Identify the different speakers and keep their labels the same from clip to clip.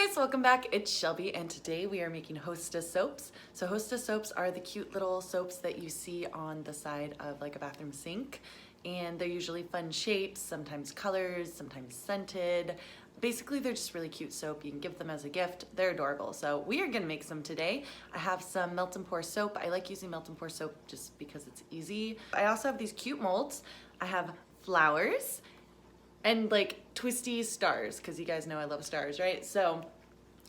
Speaker 1: guys, welcome back. It's Shelby and today we are making Hostess soaps. So Hostess soaps are the cute little soaps that you see on the side of like a bathroom sink, and they're usually fun shapes, sometimes colors, sometimes scented. Basically, they're just really cute soap. You can give them as a gift. They're adorable. So we are gonna make some today. I have some melt and pour soap. I like using melt and pour soap just because it's easy. I also have these cute molds. I have flowers and like twisty stars, because you guys know I love stars, right? So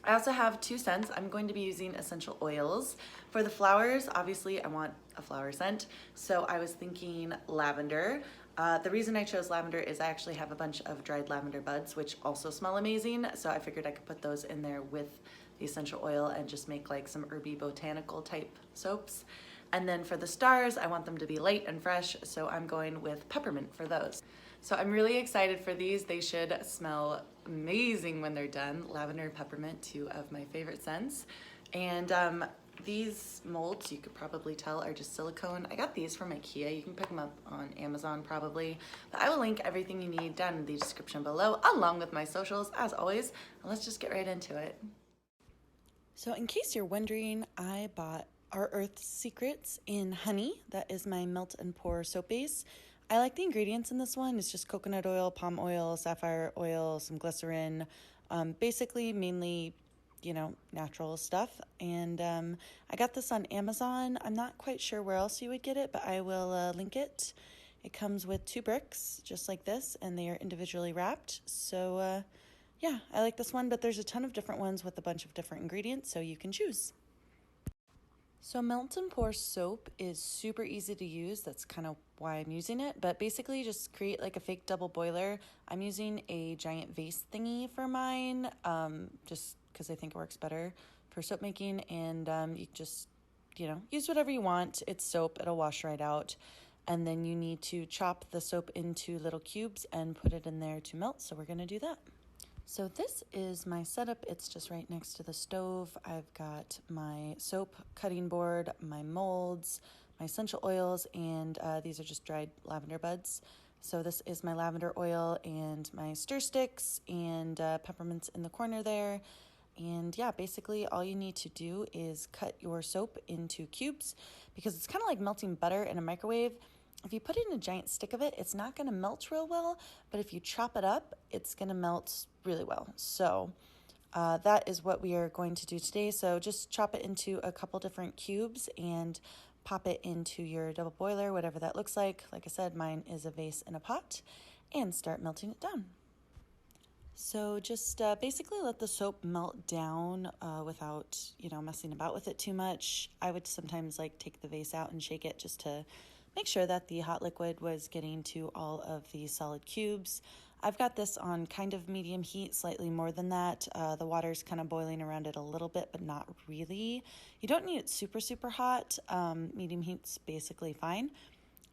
Speaker 1: I also have 2 scents. I'm going to be using essential oils. For the flowers, obviously I want a flower scent, so I was thinking lavender. The reason I chose lavender is I actually have a bunch of dried lavender buds, which also smell amazing, so I figured I could put those in there with the essential oil and just make like some herby botanical type soaps. And then for the stars, I want them to be light and fresh, so I'm going with peppermint for those. So I'm really excited for these. They should smell amazing when they're done. Lavender and peppermint, 2 of my favorite scents. And these molds, you could probably tell, are just silicone. I got these from IKEA. You can pick them up on Amazon probably. But I will link everything you need down in the description below, along with my socials, as always. And let's just get right into it. So in case you're wondering, I bought Our Earth's Secrets in Honey. That is my melt and pour soap base. I like the ingredients in this one. It's just coconut oil, palm oil, sapphire oil, some glycerin, basically mainly, you know, natural stuff. And I got this on Amazon. I'm not quite sure where else you would get it, but I will link it. It comes with 2 bricks, just like this, and they are individually wrapped. So yeah, I like this one, but there's a ton of different ones with a bunch of different ingredients, so you can choose. So melt and pour soap is super easy to use. That's kind of why I'm using it. But basically just create like a fake double boiler. I'm using a giant vase thingy for mine, just because I think it works better for soap making. And you just, you know, use whatever you want. It's soap, it'll wash right out. And then you need to chop the soap into little cubes and put it in there to melt. So we're gonna do that. So this is my setup. It's just right next to the stove. I've got my soap cutting board, my molds, my essential oils, and these are just dried lavender buds. So this is my lavender oil and my stir sticks and peppermints in the corner there. And yeah, basically all you need to do is cut your soap into cubes, because it's kind of like melting butter in a microwave. If you put it in a giant stick of it, it's not going to melt real well, but if you chop it up, it's going to melt really well. So that is what we are going to do today. So just chop it into a couple different cubes and pop it into your double boiler, whatever that looks like. Like I said, mine is a vase and a pot, and start melting it down. So just basically let the soap melt down without, you know, messing about with it too much. I would sometimes like take the vase out and shake it just to make sure that the hot liquid was getting to all of the solid cubes. I've got this on kind of medium heat, slightly more than that. The water's kind of boiling around it a little bit, but not really. You don't need it super, super hot. Medium heat's basically fine.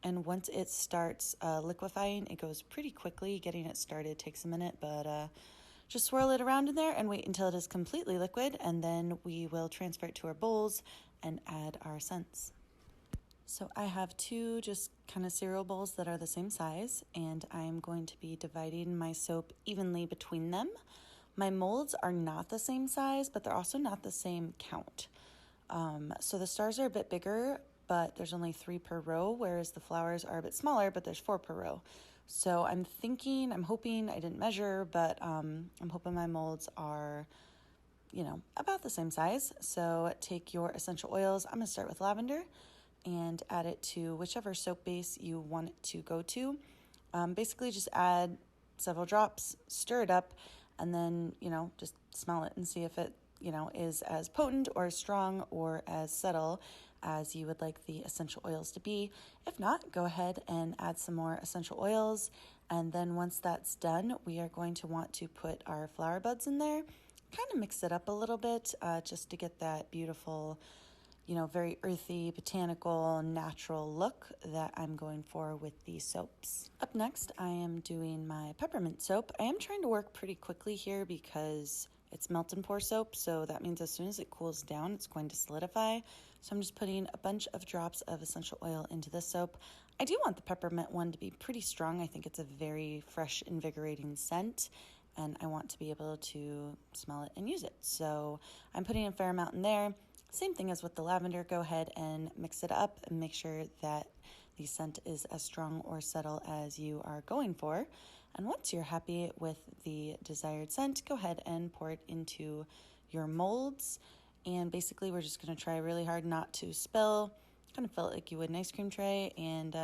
Speaker 1: And once it starts liquefying, it goes pretty quickly. Getting it started takes a minute, but just swirl it around in there and wait until it is completely liquid, and then we will transfer it to our bowls and add our scents. So I have 2 just kind of cereal bowls that are the same size, and I'm going to be dividing my soap evenly between them. My molds are not the same size, but they're also not the same count. So the stars are a bit bigger, but there's only 3 per row, whereas the flowers are a bit smaller, but there's 4 per row. So I'm hoping, I didn't measure, but I'm hoping my molds are, you know, about the same size. So take your essential oils. I'm gonna start with lavender and add it to whichever soap base you want it to go to. Basically just add several drops, stir it up, and then, you know, just smell it and see if it, you know, is as potent or as strong or as subtle as you would like the essential oils to be. If not, go ahead and add some more essential oils. And then once that's done, we are going to want to put our flower buds in there, kind of mix it up a little bit, just to get that beautiful, you know, very earthy, botanical, natural look that I'm going for with these soaps. Up next, I am doing my peppermint soap. I am trying to work pretty quickly here because it's melt and pour soap, so that means as soon as it cools down, it's going to solidify. So I'm just putting a bunch of drops of essential oil into this soap. I do want the peppermint one to be pretty strong. I think it's a very fresh, invigorating scent. and I want to be able to smell it and use it. So I'm putting a fair amount in there. Same thing as with the lavender, go ahead and mix it up and make sure that the scent is as strong or subtle as you are going for. And once you're happy with the desired scent, go ahead and pour it into your molds. And basically we're just gonna try really hard not to spill, kind of fill it like you would an ice cream tray, and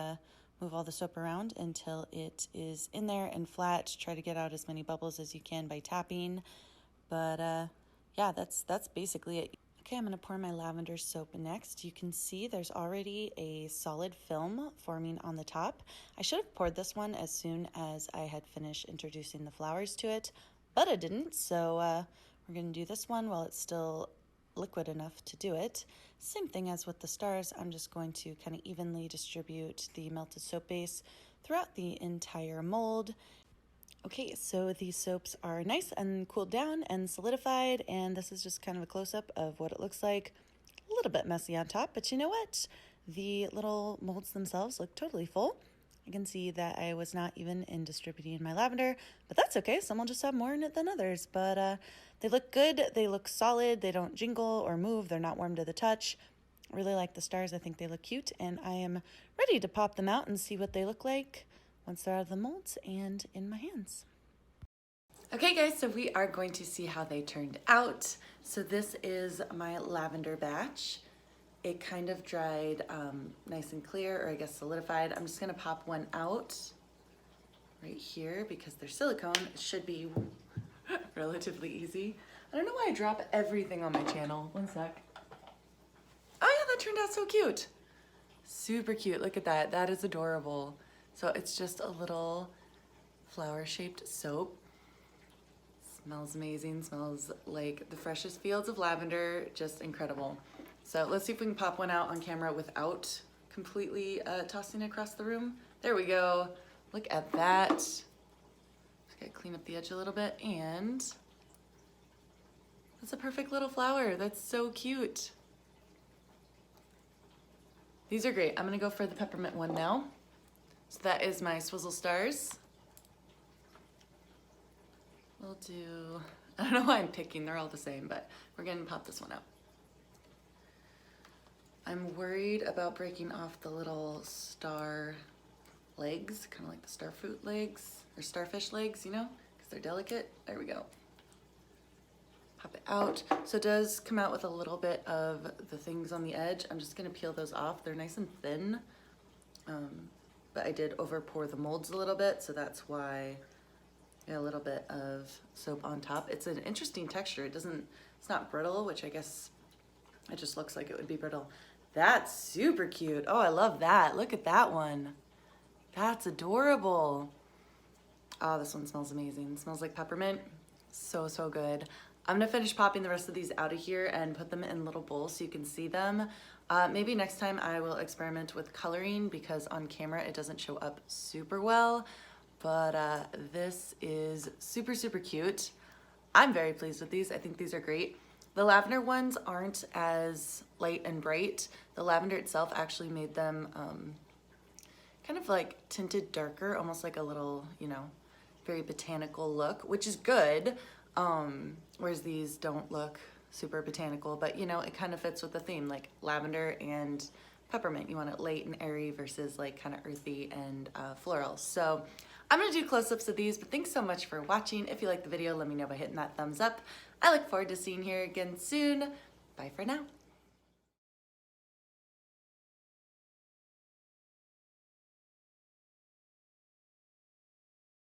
Speaker 1: move all the soap around until it is in there and flat. Try to get out as many bubbles as you can by tapping. But yeah, that's basically it. Okay, I'm gonna pour my lavender soap next. You can see there's already a solid film forming on the top. I should have poured this one as soon as I had finished introducing the flowers to it, but I didn't, so we're gonna do this one while it's still liquid enough to do it. Same thing as with the stars, I'm just going to kind of evenly distribute the melted soap base throughout the entire mold. Okay, so these soaps are nice and cooled down and solidified, and this is just kind of a close-up of what it looks like. A little bit messy on top, but you know what? The little molds themselves look totally full. I can see that I was not even in distributing my lavender, but that's okay. Some will just have more in it than others, but they look good. They look solid. They don't jingle or move. They're not warm to the touch. I really like the stars. I think they look cute, and I am ready to pop them out and see what they look like once they're out of the molds and in my hands. Okay guys, so we are going to see how they turned out. So this is my lavender batch. It kind of dried nice and clear, or I guess solidified. I'm just gonna pop one out right here because they're silicone. It should be relatively easy. I don't know why I drop everything on my channel. One sec. Oh yeah, that turned out so cute. Super cute, look at that. That is adorable. So it's just a little flower-shaped soap. Smells amazing, smells like the freshest fields of lavender, just incredible. So let's see if we can pop one out on camera without completely tossing it across the room. There we go, look at that. Just gotta clean up the edge a little bit, and that's a perfect little flower. That's so cute. These are great. I'm gonna go for the peppermint one now. So that is my Swizzle Stars. We'll do, I don't know why I'm picking, they're all the same, but we're gonna pop this one out. I'm worried about breaking off the little star legs, kind of like the starfruit legs, or starfish legs, you know, because they're delicate. There we go. Pop it out. So it does come out with a little bit of the things on the edge. I'm just gonna peel those off. They're nice and thin. But I did over pour the molds a little bit, so that's why a little bit of soap on top. It's an interesting texture. It's not brittle, which I guess it just looks like it would be brittle. That's super cute. Oh, I love that. Look at that one. That's adorable. Oh, this one smells amazing. It smells like peppermint. So, so good. I'm gonna finish popping the rest of these out of here and put them in little bowls so you can see them. Maybe next time I will experiment with coloring because on camera it doesn't show up super well, but this is super, super cute. I'm very pleased with these. I think these are great. The lavender ones aren't as light and bright. The lavender itself actually made them kind of like tinted darker, almost like a little, you know, very botanical look, which is good. Whereas these don't look super botanical, but you know, it kind of fits with the theme, like lavender and peppermint. You want it light and airy versus like kind of earthy and floral. So I'm gonna do close-ups of these, but thanks so much for watching. If you liked the video, let me know by hitting that thumbs up. I look forward to seeing you here again soon. Bye for now.